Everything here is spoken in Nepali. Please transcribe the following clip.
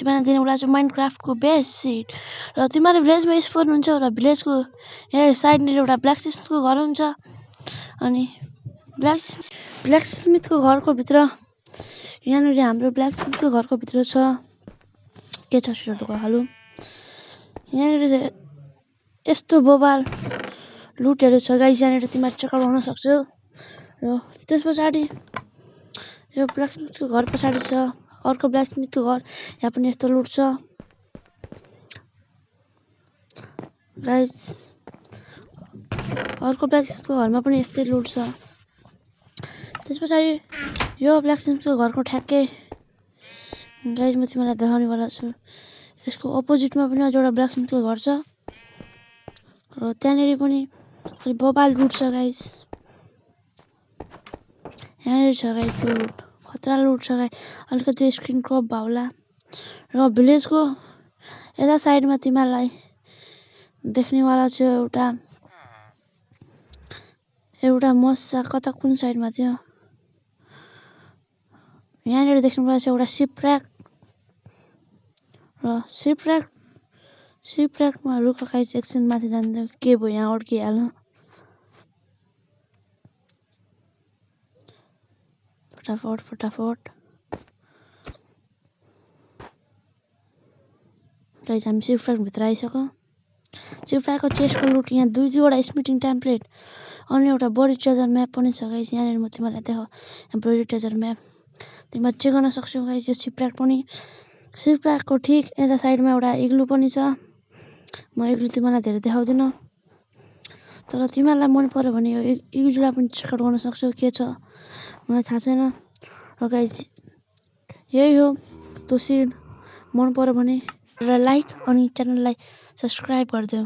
बनाइदिने वाला चाहिँ माइनक्राफ्टको बेस्ट सिट। र तिमीहरू भिलेजमा स्पोन हुन्छ र भिलेजको यहाँ साइडनिर एउटा ब्ल्याकस्मिथको घर हुन्छ। अनि ब्ल्याकस्मिथको घरको भित्र यहाँनिर हाम्रो ब्ल्याकस्मिथको घरको भित्र छ के छ सिटहरूको हालु। यहाँनिर यस्तो बोबाल लुटहरू छ गाइस, यहाँनिर तिमीहरू चेक गर्न सक्छौ। र त्यस पछाडि यो ब्ल्याकस्मिथको घर पछाडि छ अर्को ब्ल्याकस्मिथको घर, यहाँ पनि यस्तो लुट छ गाइस। अर्को ब्ल्याकस्मिथको घरमा पनि यस्तै लुट छ। त्यस पछाडि यो ब्ल्याकस्मिथको घरको ठ्याक्कै गाइस म तिमीलाई देखाउने वाला छु। यसको अपोजिटमा पनि अझ एउटा ब्ल्याकस्मिथको घर छ र त्यहाँनिर पनि बोबाल लुट छ गाइस। यहाँनिर छ गाइस त्यो लुट, खतरा लुट छ गाइस। अलिकति स्क्रिन क्रप भयो होला। र भिलेजको यता साइडमा तिमीहरूलाई देख्नेवाला छ एउटा मस्सा, कता कुन साइडमा थियो, यहाँनिर देख्नुवाला छ एउटा सिपऱ्याक। र सिपऱ्याकमा रुख गाइस एकछिन माथि जान्थ्यो, के भयो यहाँ अड्किहाल्नु। फटाफट गाइस हामी सिपऱ्याक भित्र आइसक्यो। सिपऱ्याकको चेस्टको लुट यहाँ दुईवटा स्मिटिङ टेम्प्लेट अनि एउटा बडी ट्रेजर म्याप पनि छ गाइस। यहाँनिर म तिमीलाई देखाउ यहाँ बडी ट्रेजर म्याप तिमीहरू चेक गर्न सक्छौ गाइस। यो सिपऱ्याक पनि, सिपऱ्याकको ठिक यता साइडमा एउटा इग्लु पनि छ। म इग्लु तिमीलाई धेरै देखाउँदिन, तर तिमीहरूलाई मन पर्यो भने यो इग्लुलाई पनि चेकआउट गर्न सक्छौ के छ मलाई थाहा छैन। र गाइस यही हो त्यो सिन, मन पर्यो भने लाइक अनि च्यानललाई सब्स्क्राइब गरिदेऊ।